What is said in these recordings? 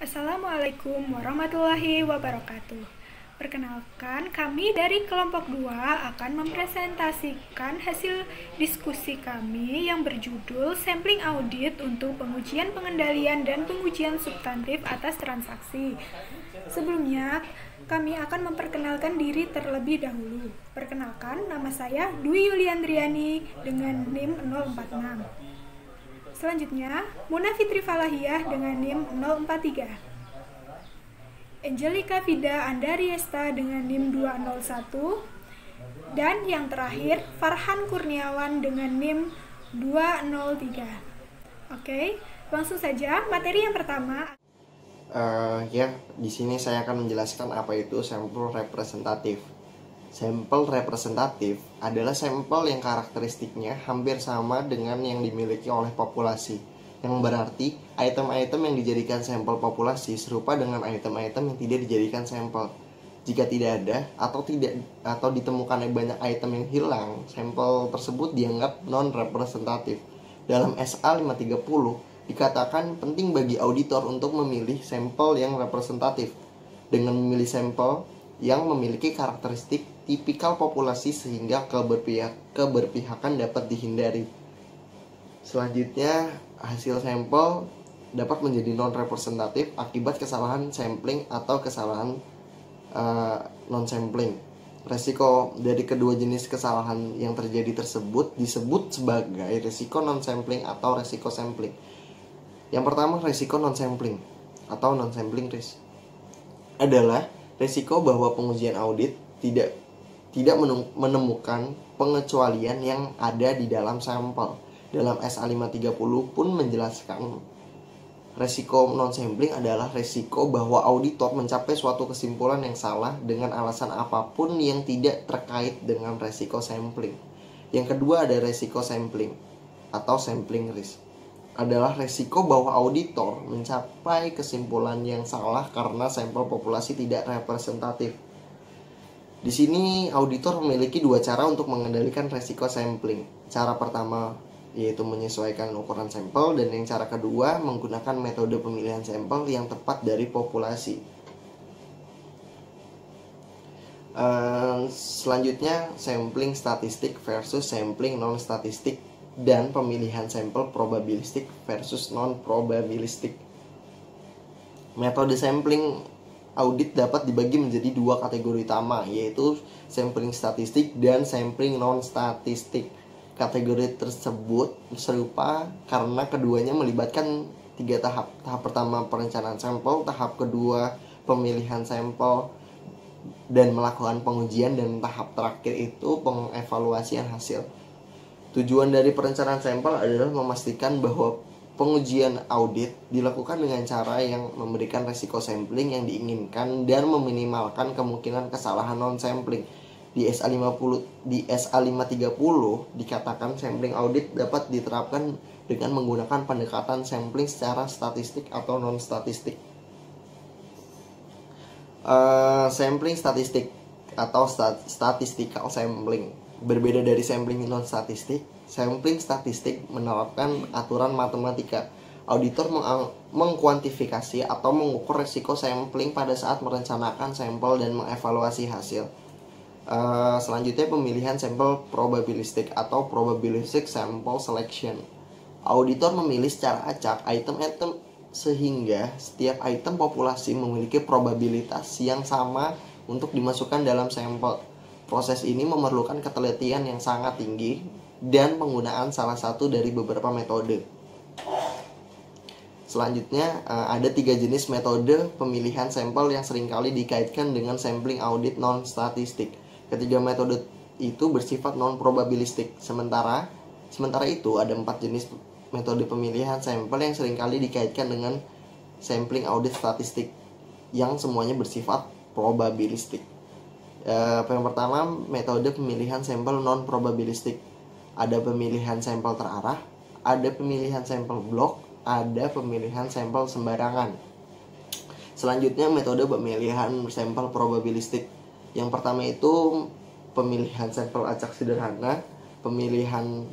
Assalamualaikum warahmatullahi wabarakatuh. Perkenalkan, kami dari kelompok 2 akan mempresentasikan hasil diskusi kami yang berjudul Sampling Audit untuk pengujian pengendalian dan pengujian substantif atas transaksi. Sebelumnya, kami akan memperkenalkan diri terlebih dahulu. Perkenalkan, nama saya Dwi Yuliandriani dengan NIM 046. Selanjutnya, Muna Fitri Falahiyah dengan NIM 043. Angelica Vida Andariesta dengan NIM 201. Dan yang terakhir, Farhan Kurniawan dengan NIM 203. Oke, langsung saja materi yang pertama. Di sini saya akan menjelaskan apa itu sampel representatif. Sampel representatif adalah sampel yang karakteristiknya hampir sama dengan yang dimiliki oleh populasi, yang berarti item-item yang dijadikan sampel populasi serupa dengan item-item yang tidak dijadikan sampel. Jika tidak ada atau ditemukan banyak item yang hilang, sampel tersebut dianggap non-representatif. Dalam SA 530 dikatakan penting bagi auditor untuk memilih sampel yang representatif dengan memilih sampel yang memiliki karakteristik tipikal populasi sehingga keberpihakan dapat dihindari. Selanjutnya, hasil sampel dapat menjadi non-representatif akibat kesalahan sampling atau kesalahan non-sampling. Resiko dari kedua jenis kesalahan yang terjadi tersebut disebut sebagai resiko non-sampling atau resiko sampling. Yang pertama, resiko non-sampling atau non-sampling risk adalah resiko bahwa pengujian audit tidak menemukan pengecualian yang ada di dalam sampel. Dalam SA 530 pun menjelaskan resiko non-sampling adalah resiko bahwa auditor mencapai suatu kesimpulan yang salah dengan alasan apapun yang tidak terkait dengan resiko sampling. Yang kedua ada resiko sampling atau sampling risk, adalah resiko bahwa auditor mencapai kesimpulan yang salah karena sampel populasi tidak representatif. Di sini auditor memiliki dua cara untuk mengendalikan resiko sampling. Cara pertama yaitu menyesuaikan ukuran sampel, dan yang cara kedua menggunakan metode pemilihan sampel yang tepat dari populasi. Selanjutnya, sampling statistik versus sampling non-statistik dan pemilihan sampel probabilistik versus non-probabilistik. Metode sampling audit dapat dibagi menjadi dua kategori utama, yaitu sampling statistik dan sampling non-statistik. Kategori tersebut serupa karena keduanya melibatkan tiga tahap. Tahap pertama perencanaan sampel, tahap kedua pemilihan sampel dan melakukan pengujian, dan tahap terakhir itu pengevaluasian hasil. Tujuan dari perencanaan sampel adalah memastikan bahwa pengujian audit dilakukan dengan cara yang memberikan resiko sampling yang diinginkan dan meminimalkan kemungkinan kesalahan non-sampling. Di SA 530 dikatakan sampling audit dapat diterapkan dengan menggunakan pendekatan sampling secara statistik atau non-statistik. Sampling statistik atau statistical sampling berbeda dari sampling non-statistik. Sampling statistik menerapkan aturan matematika. Auditor mengkuantifikasi atau mengukur risiko sampling pada saat merencanakan sampel dan mengevaluasi hasil. Selanjutnya pemilihan sampel probabilistik atau probabilistic sample selection. Auditor memilih secara acak item-item sehingga setiap item populasi memiliki probabilitas yang sama untuk dimasukkan dalam sampel. Proses ini memerlukan ketelitian yang sangat tinggi dan penggunaan salah satu dari beberapa metode. Selanjutnya ada tiga jenis metode pemilihan sampel yang seringkali dikaitkan dengan sampling audit non-statistik. Ketiga metode itu bersifat non-probabilistik. Sementara itu ada 4 jenis metode pemilihan sampel yang seringkali dikaitkan dengan sampling audit statistik yang semuanya bersifat probabilistik. Yang pertama, metode pemilihan sampel non-probabilistik. Ada pemilihan sampel terarah, ada pemilihan sampel blok, ada pemilihan sampel sembarangan. Selanjutnya metode pemilihan sampel probabilistik. Yang pertama itu pemilihan sampel acak sederhana, pemilihan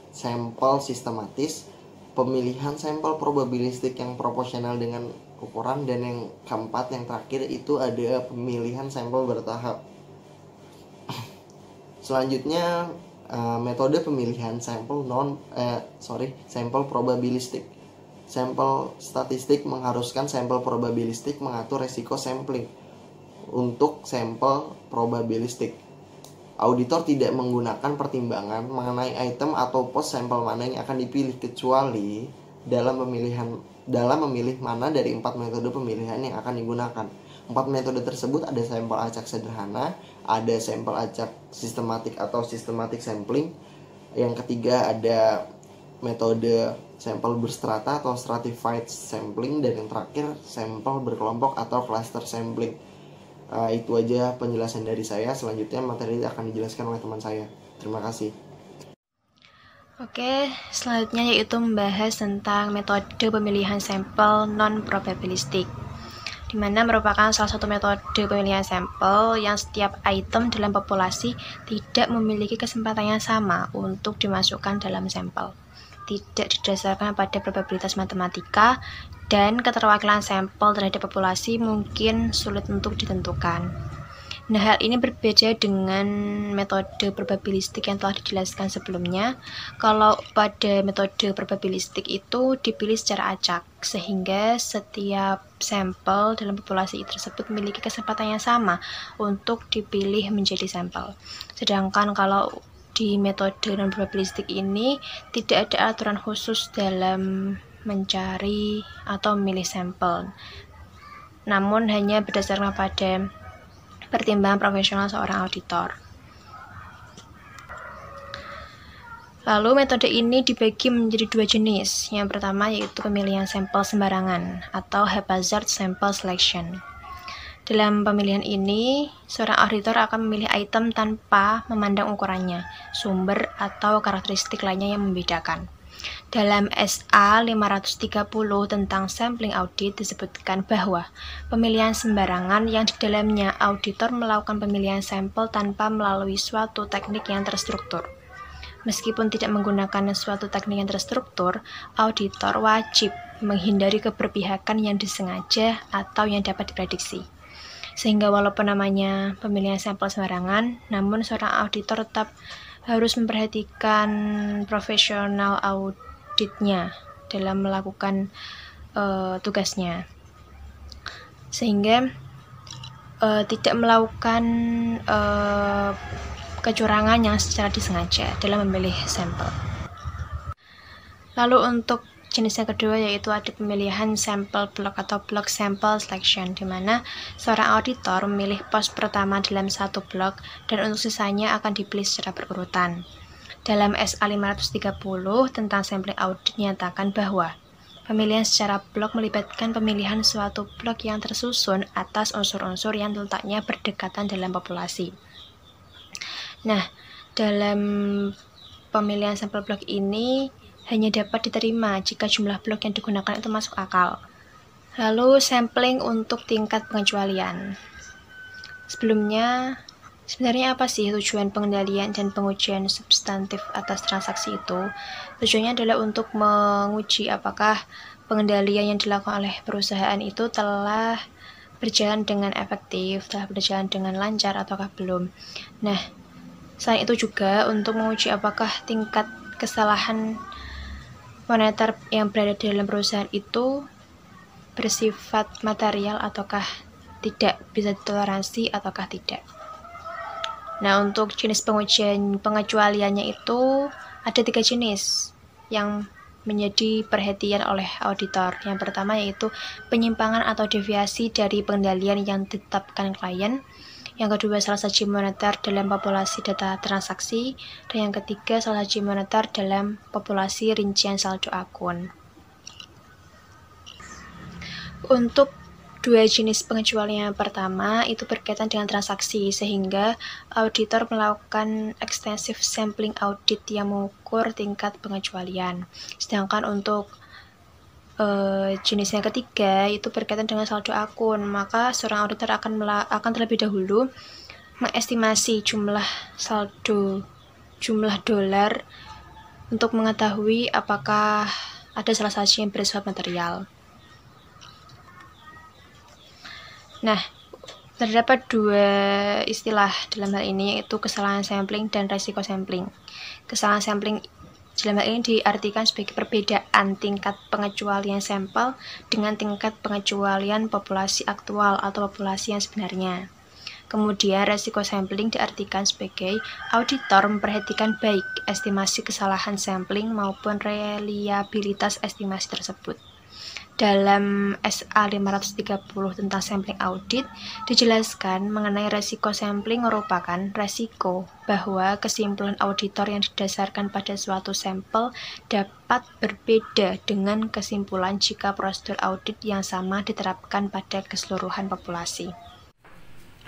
sampel sistematis, pemilihan sampel probabilistik yang proporsional dengan ukuran, dan yang keempat, yang terakhir itu ada pemilihan sampel bertahap. Selanjutnya metode pemilihan sampel sampel probabilistik. Sampel statistik mengharuskan sampel probabilistik mengatur resiko sampling. Untuk sampel probabilistik, auditor tidak menggunakan pertimbangan mengenai item atau pos sampel mana yang akan dipilih, kecuali dalam memilih mana dari 4 metode pemilihan yang akan digunakan. 4 metode tersebut ada sampel acak sederhana, ada sampel acak sistematik atau systematic sampling, yang ketiga ada metode sampel berstrata atau stratified sampling, dan yang terakhir sampel berkelompok atau cluster sampling. Itu aja penjelasan dari saya. Selanjutnya materi akan dijelaskan oleh teman saya. Terima kasih. Oke, selanjutnya yaitu membahas tentang metode pemilihan sampel non-probabilistik, di mana merupakan salah satu metode pemilihan sampel yang setiap item dalam populasi tidak memiliki kesempatan yang sama untuk dimasukkan dalam sampel, tidak didasarkan pada probabilitas matematika, dan keterwakilan sampel terhadap populasi mungkin sulit untuk ditentukan. Nah, hal ini berbeda dengan metode probabilistik yang telah dijelaskan sebelumnya. Kalau pada metode probabilistik itu dipilih secara acak, sehingga setiap sampel dalam populasi tersebut memiliki kesempatan yang sama untuk dipilih menjadi sampel. Sedangkan kalau di metode non-probabilistik ini tidak ada aturan khusus dalam mencari atau memilih sampel, namun hanya berdasarkan pada pertimbangan profesional seorang auditor. Lalu metode ini dibagi menjadi 2 jenis. Yang pertama yaitu pemilihan sampel sembarangan atau haphazard sample selection. Dalam pemilihan ini, seorang auditor akan memilih item tanpa memandang ukurannya, sumber, atau karakteristik lainnya yang membedakan. Dalam SA 530 tentang sampling audit disebutkan bahwa pemilihan sembarangan yang di dalamnya auditor melakukan pemilihan sampel tanpa melalui suatu teknik yang terstruktur. Meskipun tidak menggunakan suatu teknik yang terstruktur, auditor wajib menghindari keberpihakan yang disengaja atau yang dapat diprediksi. Sehingga walaupun namanya pemilihan sampel sembarangan, namun seorang auditor tetap harus memperhatikan profesional auditnya dalam melakukan tugasnya, sehingga tidak melakukan kecurangan yang secara disengaja dalam memilih sampel. Lalu untuk jenis yang kedua yaitu ada pemilihan sampel block atau block sample selection, di mana seorang auditor memilih pos pertama dalam satu blok dan untuk sisanya akan dipilih secara berurutan. Dalam SA 530 tentang sampling audit dinyatakan bahwa pemilihan secara blok melibatkan pemilihan suatu blok yang tersusun atas unsur-unsur yang letaknya berdekatan dalam populasi. Nah, dalam pemilihan sampel blok ini hanya dapat diterima jika jumlah blok yang digunakan itu masuk akal. Lalu sampling untuk tingkat pengecualian. Sebelumnya, sebenarnya apa sih tujuan pengendalian dan pengujian substantif atas transaksi itu? Tujuannya adalah untuk menguji apakah pengendalian yang dilakukan oleh perusahaan itu telah berjalan dengan efektif, telah berjalan dengan lancar ataukah belum. Nah, selain itu juga untuk menguji apakah tingkat kesalahan moneter yang berada di dalam perusahaan itu bersifat material ataukah tidak, bisa ditoleransi ataukah tidak. Nah, untuk jenis pengujian pengecualiannya itu ada 3 jenis yang menjadi perhatian oleh auditor. Yang pertama yaitu penyimpangan atau deviasi dari pengendalian yang ditetapkan klien. Yang kedua, salah saji moneter dalam populasi data transaksi. Dan yang ketiga, salah saji moneter dalam populasi rincian saldo akun. Untuk 2 jenis pengecualian yang pertama itu berkaitan dengan transaksi, sehingga auditor melakukan extensive sampling audit yang mengukur tingkat pengecualian. Sedangkan untuk jenis yang ketiga itu berkaitan dengan saldo akun, maka seorang auditor akan terlebih dahulu mengestimasi jumlah saldo, jumlah dolar untuk mengetahui apakah ada salah saji yang bersifat material. Nah, terdapat dua istilah dalam hal ini, yaitu kesalahan sampling dan resiko sampling. Kesalahan sampling dalam hal ini diartikan sebagai perbedaan tingkat pengecualian sampel dengan tingkat pengecualian populasi aktual atau populasi yang sebenarnya. Kemudian, resiko sampling diartikan sebagai auditor memperhatikan baik estimasi kesalahan sampling maupun reliabilitas estimasi tersebut. Dalam SA 530 tentang sampling audit, dijelaskan mengenai resiko sampling merupakan resiko bahwa kesimpulan auditor yang didasarkan pada suatu sampel dapat berbeda dengan kesimpulan jika prosedur audit yang sama diterapkan pada keseluruhan populasi.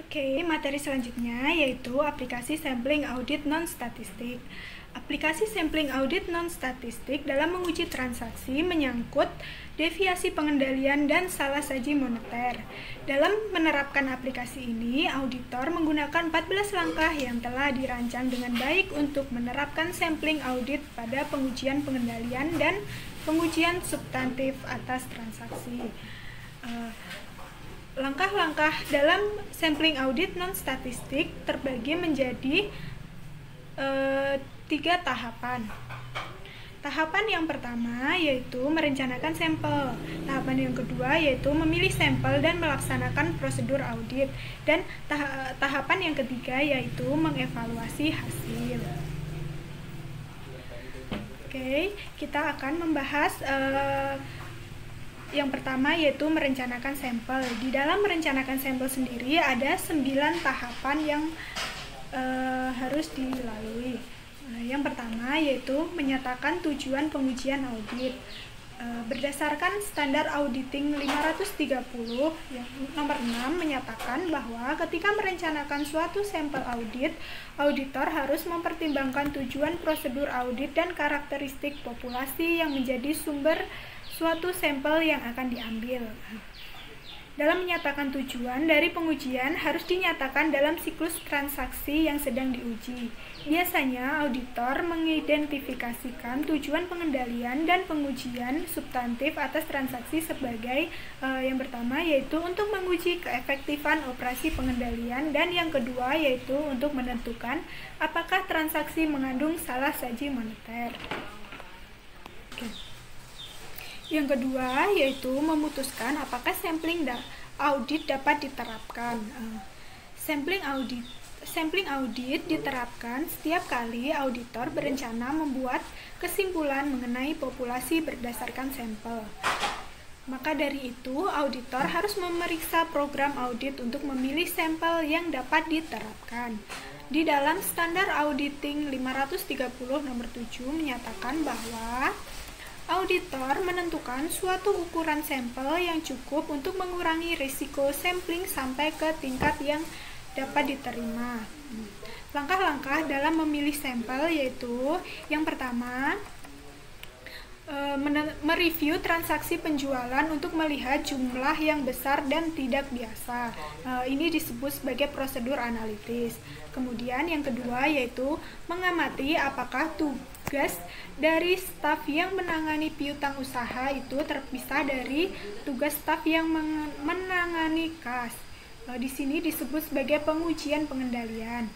Oke, materi selanjutnya yaitu aplikasi sampling audit non-statistik. Aplikasi sampling audit non-statistik dalam menguji transaksi menyangkut deviasi pengendalian dan salah saji moneter. Dalam menerapkan aplikasi ini, auditor menggunakan 14 langkah yang telah dirancang dengan baik untuk menerapkan sampling audit pada pengujian pengendalian dan pengujian substantif atas transaksi. Langkah-langkah dalam sampling audit non-statistik terbagi menjadi 3 tahapan. Tahapan yang pertama yaitu merencanakan sampel. Tahapan yang kedua yaitu memilih sampel dan melaksanakan prosedur audit. Dan tahapan yang ketiga yaitu mengevaluasi hasil. Oke, kita akan membahas yang pertama yaitu merencanakan sampel. Di dalam merencanakan sampel sendiri ada 9 tahapan yang harus dilalui. Yang pertama yaitu menyatakan tujuan pengujian audit. Berdasarkan standar auditing 530 yang nomor 6 menyatakan bahwa ketika merencanakan suatu sampel audit, auditor harus mempertimbangkan tujuan prosedur audit dan karakteristik populasi yang menjadi sumber suatu sampel yang akan diambil. Dalam menyatakan tujuan dari pengujian harus dinyatakan dalam siklus transaksi yang sedang diuji. Biasanya auditor mengidentifikasikan tujuan pengendalian dan pengujian substantif atas transaksi sebagai yang pertama yaitu untuk menguji keefektifan operasi pengendalian, dan yang kedua yaitu untuk menentukan apakah transaksi mengandung salah saji moneter. Yang kedua yaitu memutuskan apakah sampling audit dapat diterapkan. Sampling audit diterapkan setiap kali auditor berencana membuat kesimpulan mengenai populasi berdasarkan sampel. Maka dari itu, auditor harus memeriksa program audit untuk memilih sampel yang dapat diterapkan. Di dalam standar auditing 530 nomor 7 menyatakan bahwa auditor menentukan suatu ukuran sampel yang cukup untuk mengurangi risiko sampling sampai ke tingkat yang dapat diterima. Langkah-langkah dalam memilih sampel yaitu yang pertama, mereview transaksi penjualan untuk melihat jumlah yang besar dan tidak biasa. Ini disebut sebagai prosedur analitis. Kemudian yang kedua yaitu mengamati apakah tugas dari staf yang menangani piutang usaha itu terpisah dari tugas staf yang menangani kas. Di sini disebut sebagai pengujian pengendalian.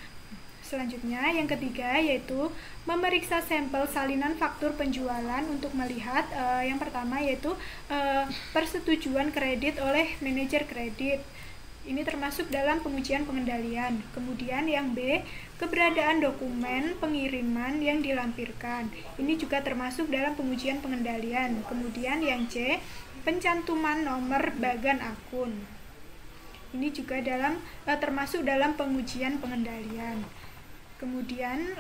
Selanjutnya, yang ketiga yaitu memeriksa sampel salinan faktur penjualan untuk melihat yang pertama yaitu persetujuan kredit oleh manajer kredit. Ini termasuk dalam pengujian pengendalian. Kemudian yang B, keberadaan dokumen pengiriman yang dilampirkan. Ini juga termasuk dalam pengujian pengendalian. Kemudian yang C, pencantuman nomor bagan akun. Ini juga termasuk dalam pengujian pengendalian. Kemudian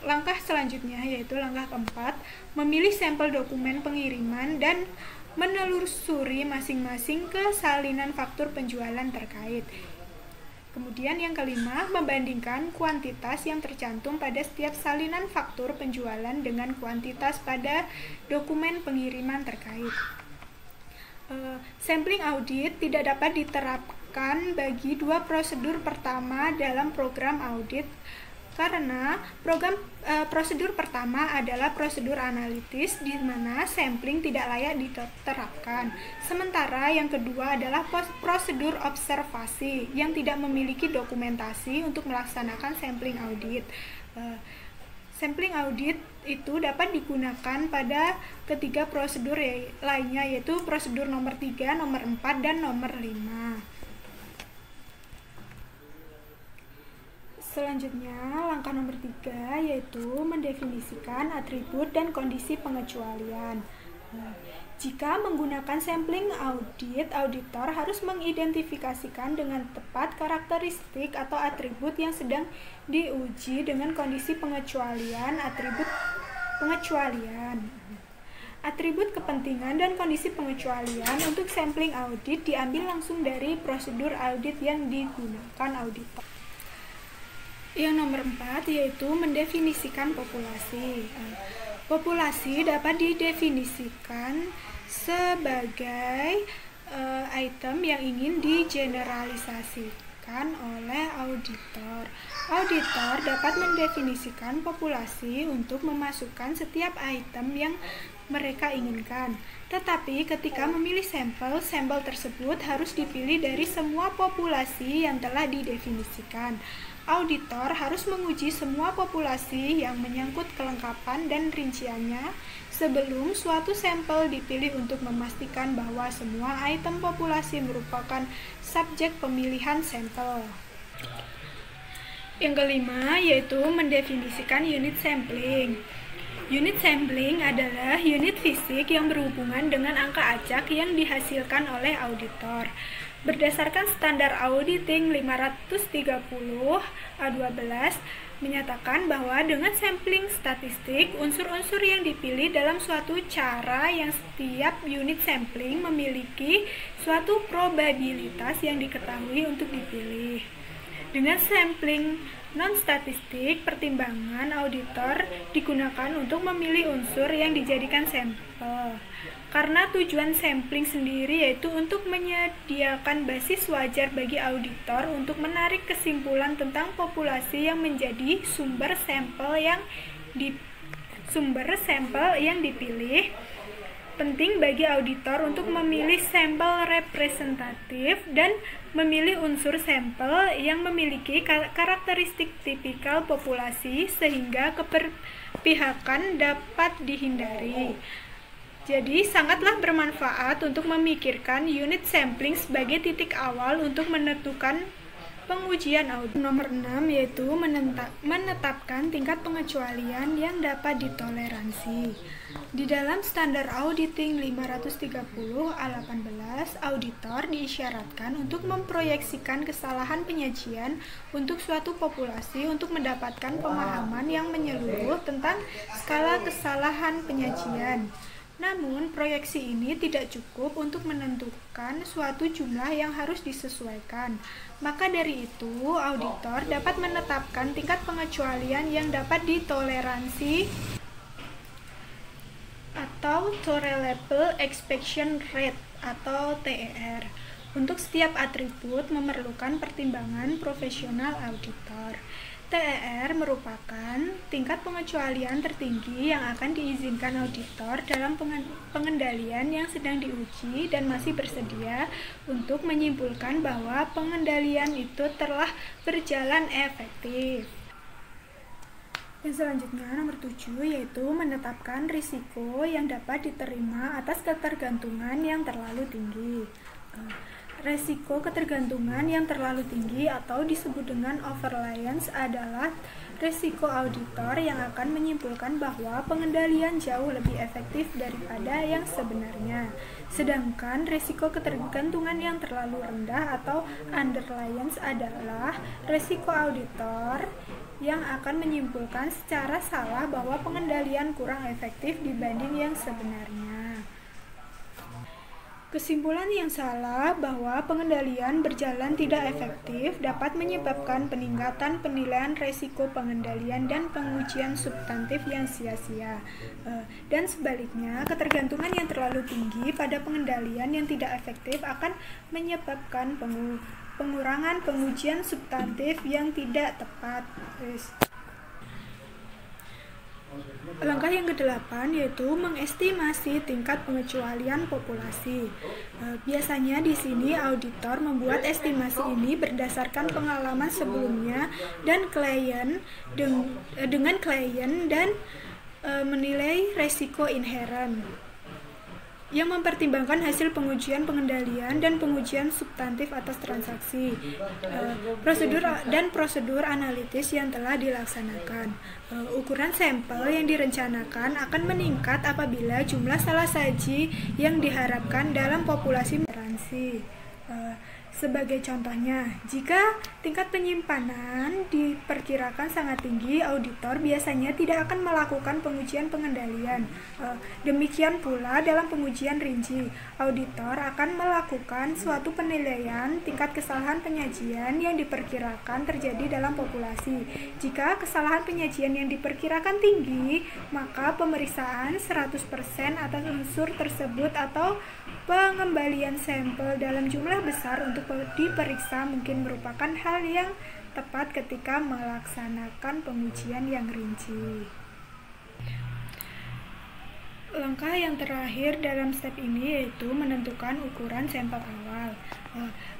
langkah selanjutnya yaitu langkah keempat, memilih sampel dokumen pengiriman dan menelusuri masing-masing ke salinan faktur penjualan terkait. Kemudian yang kelima, membandingkan kuantitas yang tercantum pada setiap salinan faktur penjualan dengan kuantitas pada dokumen pengiriman terkait. Sampling audit tidak dapat diterapkan bagi dua prosedur pertama dalam program audit Karena prosedur pertama adalah prosedur analitis di mana sampling tidak layak diterapkan. Sementara yang kedua adalah prosedur observasi yang tidak memiliki dokumentasi untuk melaksanakan sampling audit. Sampling audit itu dapat digunakan pada ketiga prosedur lainnya, yaitu prosedur nomor 3, nomor 4, dan nomor 5. Selanjutnya, langkah nomor 3 yaitu mendefinisikan atribut dan kondisi pengecualian. Jika menggunakan sampling audit, auditor harus mengidentifikasikan dengan tepat karakteristik atau atribut yang sedang diuji dengan kondisi pengecualian, atribut pengecualian. Atribut kepentingan dan kondisi pengecualian untuk sampling audit diambil langsung dari prosedur audit yang digunakan auditor. Yang nomor 4 yaitu mendefinisikan populasi. Populasi dapat didefinisikan sebagai item yang ingin digeneralisasikan oleh auditor. Auditor dapat mendefinisikan populasi untuk memasukkan setiap item yang mereka inginkan. Tetapi ketika memilih sampel, sampel tersebut harus dipilih dari semua populasi yang telah didefinisikan. Auditor harus menguji semua populasi yang menyangkut kelengkapan dan rinciannya sebelum suatu sampel dipilih untuk memastikan bahwa semua item populasi merupakan subjek pemilihan sampel. Yang kelima yaitu mendefinisikan unit sampling. Unit sampling adalah unit fisik yang berhubungan dengan angka acak yang dihasilkan oleh auditor. Berdasarkan standar auditing 530/A12 menyatakan bahwa dengan sampling statistik, unsur-unsur yang dipilih dalam suatu cara yang setiap unit sampling memiliki suatu probabilitas yang diketahui untuk dipilih. Dengan sampling non-statistik, pertimbangan auditor digunakan untuk memilih unsur yang dijadikan sampel. Karena tujuan sampling sendiri yaitu untuk menyediakan basis wajar bagi auditor untuk menarik kesimpulan tentang populasi yang menjadi sumber sampel yang dipilih. Penting bagi auditor untuk memilih sampel representatif dan memilih unsur sampel yang memiliki karakteristik tipikal populasi sehingga keberpihakan dapat dihindari. Jadi, sangatlah bermanfaat untuk memikirkan unit sampling sebagai titik awal untuk menentukan pengujian audit. Nomor 6 yaitu menetapkan tingkat pengecualian yang dapat ditoleransi. Di dalam standar auditing 530/A18, auditor diisyaratkan untuk memproyeksikan kesalahan penyajian untuk suatu populasi untuk mendapatkan pemahaman yang menyeluruh tentang skala kesalahan penyajian. Namun, proyeksi ini tidak cukup untuk menentukan suatu jumlah yang harus disesuaikan. Maka dari itu, auditor dapat menetapkan tingkat pengecualian yang dapat ditoleransi atau Tolerable Exception Rate atau TER. Untuk setiap atribut memerlukan pertimbangan profesional auditor. TER merupakan tingkat pengecualian tertinggi yang akan diizinkan auditor dalam pengendalian yang sedang diuji dan masih bersedia untuk menyimpulkan bahwa pengendalian itu telah berjalan efektif. Yang selanjutnya nomor 7 yaitu menetapkan risiko yang dapat diterima atas ketergantungan yang terlalu tinggi. Resiko ketergantungan yang terlalu tinggi atau disebut dengan overreliance adalah resiko auditor yang akan menyimpulkan bahwa pengendalian jauh lebih efektif daripada yang sebenarnya. Sedangkan resiko ketergantungan yang terlalu rendah atau underreliance adalah resiko auditor yang akan menyimpulkan secara salah bahwa pengendalian kurang efektif dibanding yang sebenarnya. Kesimpulan yang salah bahwa pengendalian berjalan tidak efektif dapat menyebabkan peningkatan penilaian resiko pengendalian dan pengujian substantif yang sia-sia. Dan sebaliknya, ketergantungan yang terlalu tinggi pada pengendalian yang tidak efektif akan menyebabkan pengurangan pengujian substantif yang tidak tepat. Langkah yang kedelapan yaitu mengestimasi tingkat pengecualian populasi. Biasanya di sini auditor membuat estimasi ini berdasarkan pengalaman sebelumnya dan dengan klien dan menilai resiko inheren yang mempertimbangkan hasil pengujian pengendalian dan pengujian substantif atas transaksi, prosedur analitis yang telah dilaksanakan. Ukuran sampel yang direncanakan akan meningkat apabila jumlah salah saji yang diharapkan dalam populasi toleransi. Sebagai contohnya, jika tingkat penyimpanan diperkirakan sangat tinggi, auditor biasanya tidak akan melakukan pengujian pengendalian. Demikian pula dalam pengujian rinci, auditor akan melakukan suatu penilaian tingkat kesalahan penyajian yang diperkirakan terjadi dalam populasi. Jika kesalahan penyajian yang diperkirakan tinggi, maka pemeriksaan 100% atas unsur tersebut atau pengembalian sampel dalam jumlah besar untuk diperiksa mungkin merupakan hal yang tepat ketika melaksanakan pengujian yang rinci. Langkah yang terakhir dalam step ini yaitu menentukan ukuran sampel awal.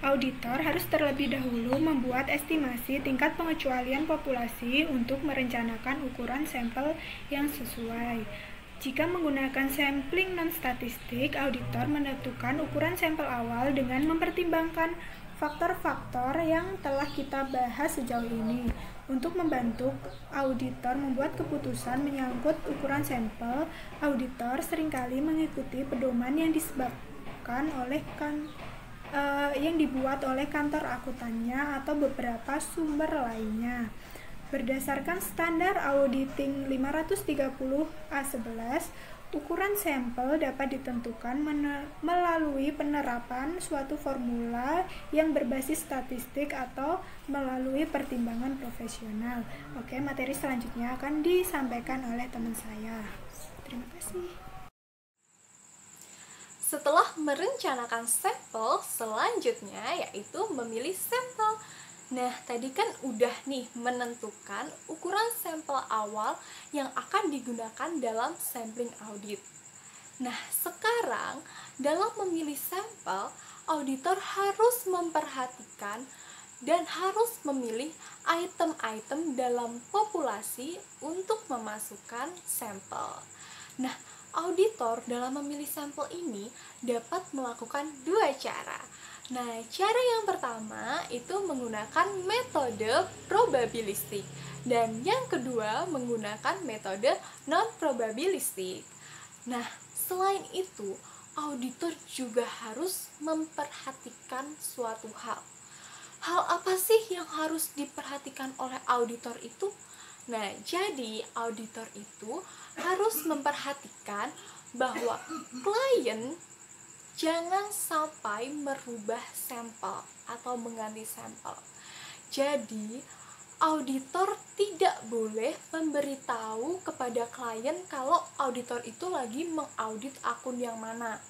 Auditor harus terlebih dahulu membuat estimasi tingkat pengecualian populasi untuk merencanakan ukuran sampel yang sesuai. Jika menggunakan sampling non-statistik, auditor menentukan ukuran sampel awal dengan mempertimbangkan faktor-faktor yang telah kita bahas sejauh ini. Untuk membantu auditor membuat keputusan menyangkut ukuran sampel, auditor seringkali mengikuti pedoman yang yang dibuat oleh kantor akuntannya atau beberapa sumber lainnya. Berdasarkan standar auditing 530 A11, ukuran sampel dapat ditentukan melalui penerapan suatu formula yang berbasis statistik atau melalui pertimbangan profesional. Oke, materi selanjutnya akan disampaikan oleh teman saya. Terima kasih. Setelah merencanakan sampel, selanjutnya yaitu memilih sampel. Nah, tadi kan udah nih menentukan ukuran sampel awal yang akan digunakan dalam sampling audit. Nah, sekarang dalam memilih sampel, auditor harus memperhatikan dan harus memilih item-item dalam populasi untuk memasukkan sampel. Nah, auditor dalam memilih sampel ini dapat melakukan dua cara. Nah, cara yang pertama itu menggunakan metode probabilistik dan yang kedua menggunakan metode non-probabilistik. Nah, selain itu, auditor juga harus memperhatikan suatu hal. Hal apa sih yang harus diperhatikan oleh auditor itu? Nah, jadi auditor itu harus memperhatikan bahwa klien jangan sampai merubah sampel atau mengganti sampel. Jadi, auditor tidak boleh memberitahu kepada klien kalau auditor itu lagi mengaudit akun yang mana.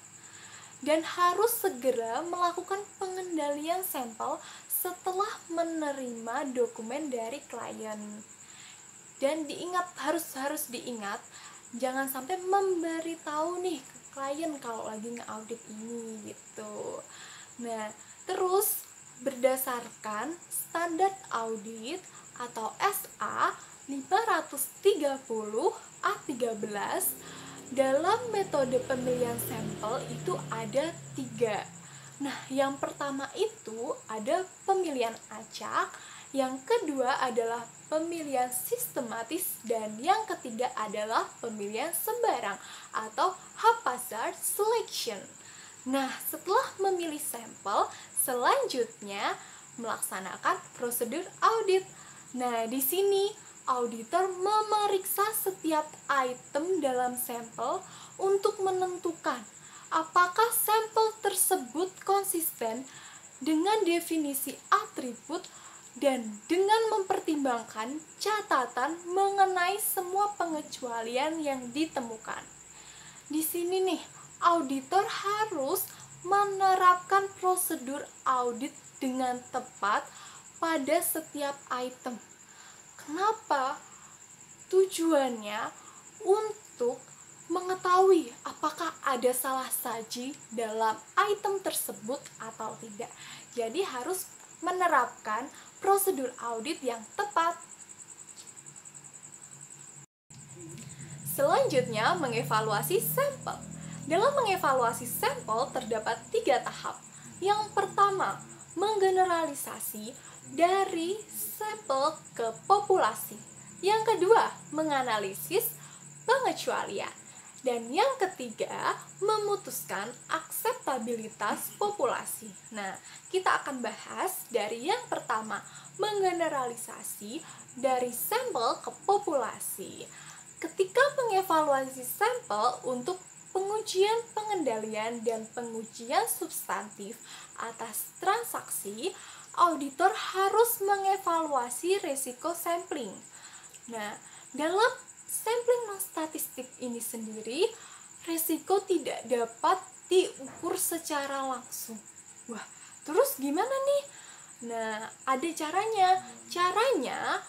Dan harus segera melakukan pengendalian sampel setelah menerima dokumen dari klien. Dan harus diingat, jangan sampai memberitahu nih klien kalau lagi nge-audit ini gitu. Nah, terus berdasarkan standar audit atau SA 530 A13 dalam metode pemilihan sampel itu ada 3. Nah, yang pertama itu ada pemilihan acak, yang kedua adalah pemilihan sistematis, dan yang ketiga adalah pemilihan sembarang atau haphazard selection. Nah, setelah memilih sampel, selanjutnya melaksanakan prosedur audit. Nah, di sini auditor memeriksa setiap item dalam sampel untuk menentukan apakah sampel tersebut konsisten dengan definisi atribut dan dengan mempertimbangkan catatan mengenai semua pengecualian yang ditemukan. Di sini nih, auditor harus menerapkan prosedur audit dengan tepat pada setiap item. Kenapa? Tujuannya untuk mengetahui apakah ada salah saji dalam item tersebut atau tidak. Jadi harus menerapkan prosedur audit yang tepat. Selanjutnya, mengevaluasi sampel. Dalam mengevaluasi sampel terdapat 3 tahap. Yang pertama, menggeneralisasi dari sampel ke populasi. Yang kedua, menganalisis pengecualian. Dan yang ketiga, memutuskan akseptabilitas populasi. Nah, kita akan bahas dari yang pertama, menggeneralisasi dari sampel ke populasi. Ketika mengevaluasi sampel untuk pengujian pengendalian dan pengujian substantif atas transaksi, auditor harus mengevaluasi risiko sampling. Nah, dalam sampling non-statistik ini sendiri, risiko tidak dapat diukur secara langsung. Wah, terus gimana nih? Nah, ada caranya. Caranya,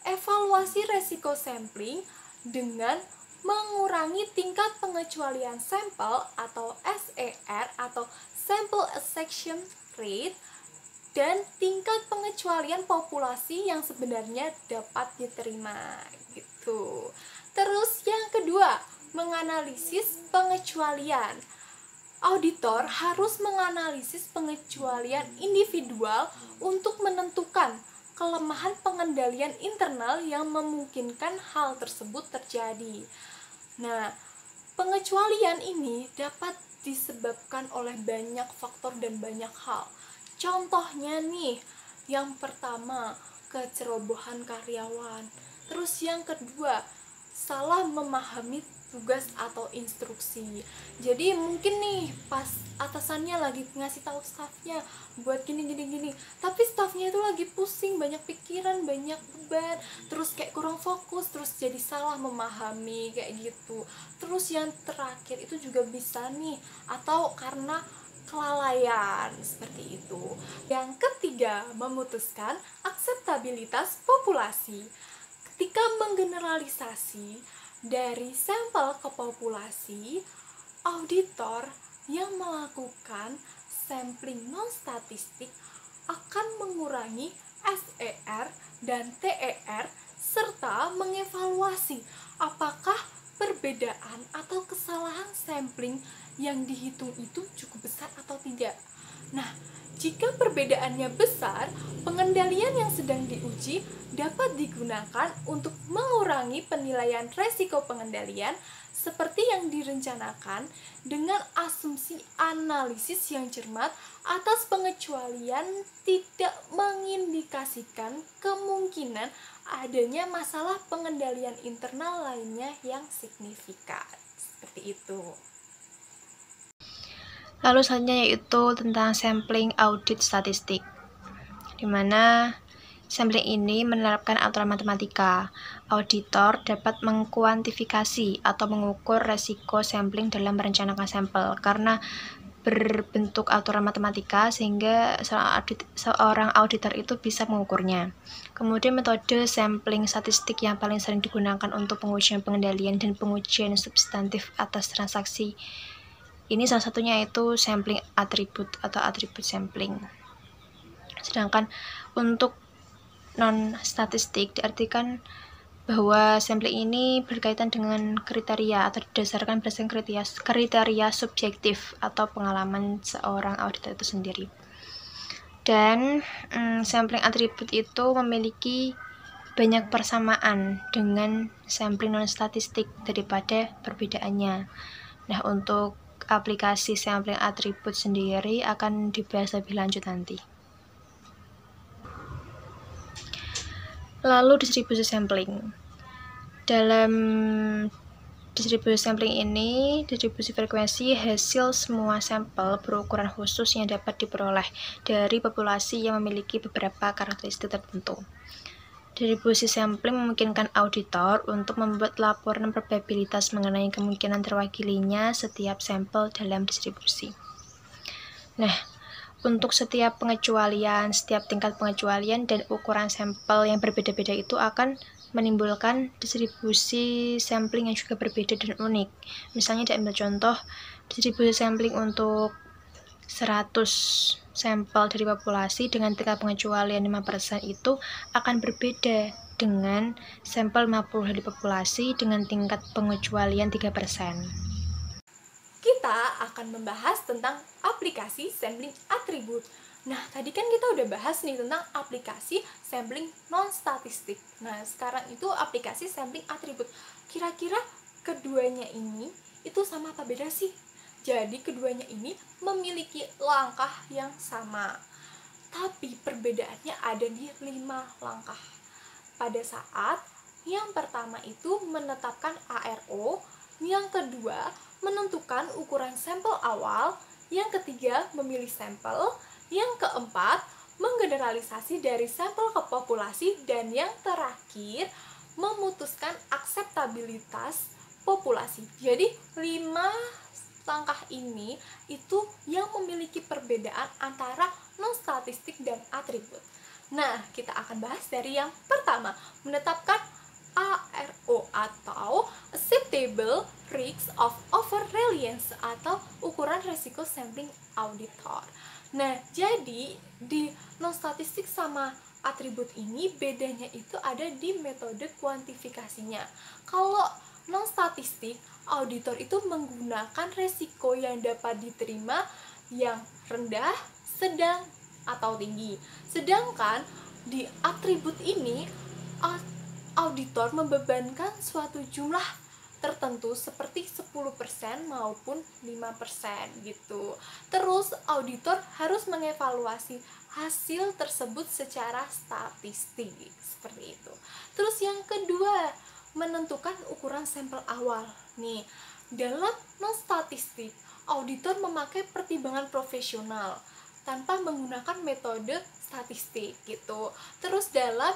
evaluasi risiko sampling dengan mengurangi tingkat pengecualian sampel atau SER atau Sample Exception Rate dan tingkat pengecualian populasi yang sebenarnya dapat diterima gitu. Terus yang kedua, menganalisis pengecualian. Auditor harus menganalisis pengecualian individual untuk menentukan kelemahan pengendalian internal yang memungkinkan hal tersebut terjadi. Nah, pengecualian ini dapat disebabkan oleh banyak faktor dan banyak hal. Contohnya nih, yang pertama, kecerobohan karyawan. Terus yang kedua, salah memahami tugas atau instruksi. Jadi mungkin nih pas atasannya lagi ngasih tahu stafnya buat gini, tapi stafnya itu lagi pusing, banyak pikiran, banyak beban, terus kayak kurang fokus, terus jadi salah memahami kayak gitu. Terus yang terakhir itu juga bisa nih, atau karena kelalaian seperti itu. Yang ketiga, memutuskan akseptabilitas populasi. Ketika menggeneralisasi dari sampel ke populasi, auditor yang melakukan sampling non-statistik akan mengurangi SER dan TER serta mengevaluasi apakah perbedaan atau kesalahan sampling yang dihitung itu cukup besar atau tidak. Nah, jika perbedaannya besar, pengendalian yang sedang diuji dapat digunakan untuk mengurangi penilaian resiko pengendalian seperti yang direncanakan dengan asumsi analisis yang cermat atas pengecualian tidak mengindikasikan kemungkinan adanya masalah pengendalian internal lainnya yang signifikan. Seperti itu. Lalu selanjutnya yaitu tentang sampling audit statistik, di mana sampling ini menerapkan aturan matematika. Auditor dapat mengkuantifikasi atau mengukur resiko sampling dalam merencanakan sampel karena berbentuk aturan matematika sehingga seorang auditor itu bisa mengukurnya. Kemudian metode sampling statistik yang paling sering digunakan untuk pengujian pengendalian dan pengujian substantif atas transaksi. Ini salah satunya yaitu sampling atribut atau atribut sampling. Sedangkan untuk non-statistik diartikan bahwa sampling ini berkaitan dengan kriteria atau berdasarkan kriteria subjektif atau pengalaman seorang auditor itu sendiri. Dan sampling atribut itu memiliki banyak persamaan dengan sampling non-statistik daripada perbedaannya. Nah, untuk aplikasi sampling atribut sendiri akan dibahas lebih lanjut nanti. Lalu distribusi sampling. Dalam distribusi sampling ini, distribusi frekuensi hasil semua sampel berukuran khusus yang dapat diperoleh dari populasi yang memiliki beberapa karakteristik tertentu. Distribusi sampling memungkinkan auditor untuk membuat laporan probabilitas mengenai kemungkinan terwakilinya setiap sampel dalam distribusi. Nah, untuk setiap pengecualian, setiap tingkat pengecualian dan ukuran sampel yang berbeda-beda itu akan menimbulkan distribusi sampling yang juga berbeda dan unik. Misalnya diambil contoh distribusi sampling untuk 100 sampel dari populasi dengan tingkat pengecualian 5% itu akan berbeda dengan sampel 50 dari populasi dengan tingkat pengecualian 3%. Kita akan membahas tentang aplikasi sampling atribut. Nah, tadi kan kita udah bahas nih tentang aplikasi sampling non-statistik. Nah, sekarang itu aplikasi sampling atribut. Kira-kira keduanya ini itu sama apa beda sih? Jadi, keduanya ini memiliki langkah yang sama. Tapi perbedaannya ada di 5 langkah. Pada saat yang pertama itu menetapkan ARO, yang kedua menentukan ukuran sampel awal, yang ketiga memilih sampel, yang keempat menggeneralisasi dari sampel ke populasi, dan yang terakhir memutuskan akseptabilitas populasi. Jadi 5 langkah ini itu yang memiliki perbedaan antara non-statistik dan atribut. Nah, kita akan bahas dari yang pertama, menetapkan ARO atau Acceptable Risk of Overreliance atau ukuran resiko sampling auditor. Nah, jadi di non-statistik sama atribut ini bedanya itu ada di metode kuantifikasinya. Kalau non-statistik, auditor itu menggunakan resiko yang dapat diterima yang rendah, sedang, atau tinggi. Sedangkan di atribut ini, auditor membebankan suatu jumlah tertentu seperti 10% maupun 5% gitu. Terus auditor harus mengevaluasi hasil tersebut secara statistik seperti itu. Terus yang kedua, menentukan ukuran sampel awal. Nih, dalam non-statistik, auditor memakai pertimbangan profesional tanpa menggunakan metode statistik gitu. Terus dalam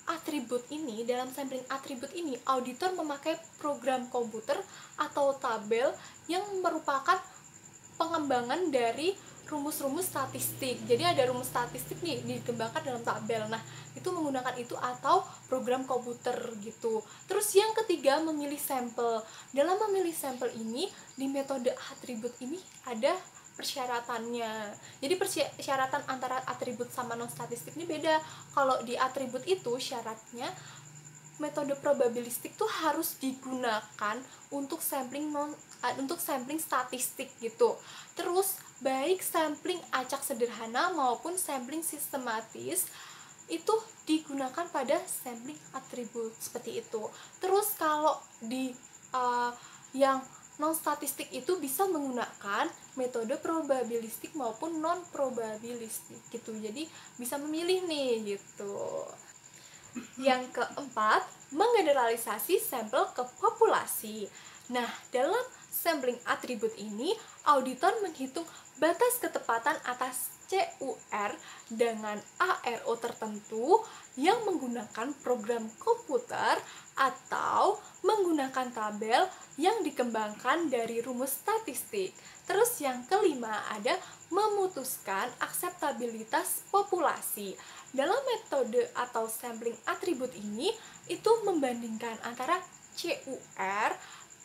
atribut ini, dalam sampling atribut ini, auditor memakai program komputer atau tabel yang merupakan pengembangan dari rumus-rumus statistik. Jadi ada rumus statistik nih dikembangkan dalam tabel. Nah, itu menggunakan itu atau program komputer gitu. Terus yang ketiga, memilih sampel. Dalam memilih sampel ini, di metode atribut ini ada persyaratannya. Jadi persyaratan antara atribut sama non statistik ini beda. Kalau di atribut itu syaratnya metode probabilistik tuh harus digunakan untuk sampling statistik gitu. Terus baik sampling acak sederhana maupun sampling sistematis itu digunakan pada sampling atribut seperti itu. Terus kalau di yang non statistik itu bisa menggunakan metode probabilistik maupun non probabilistik gitu. Jadi bisa memilih nih gitu. Yang keempat, menggeneralisasi sampel ke populasi. Nah, dalam sampling atribut ini, auditor menghitung batas ketepatan atas CUR dengan ARO tertentu yang menggunakan program komputer atau menggunakan tabel yang dikembangkan dari rumus statistik. Terus yang kelima ada memutuskan akseptabilitas populasi. Dalam metode atau sampling atribut ini, itu membandingkan antara CUR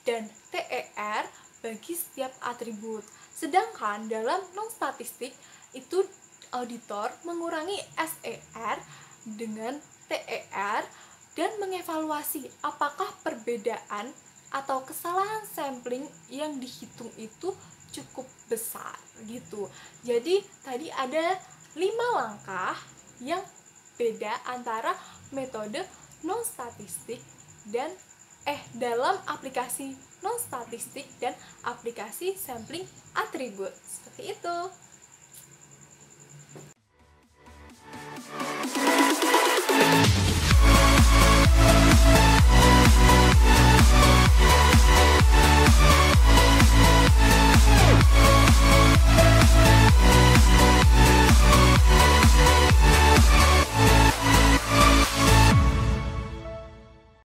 dan TER bagi setiap atribut. Sedangkan dalam non-statistik, itu auditor mengurangi SER dengan TER dan mengevaluasi apakah perbedaan atau kesalahan sampling yang dihitung itu cukup besar gitu. Jadi tadi ada 5 langkah yang beda antara metode non-statistik dan dalam aplikasi non-statistik dan aplikasi sampling atribut. Seperti itu.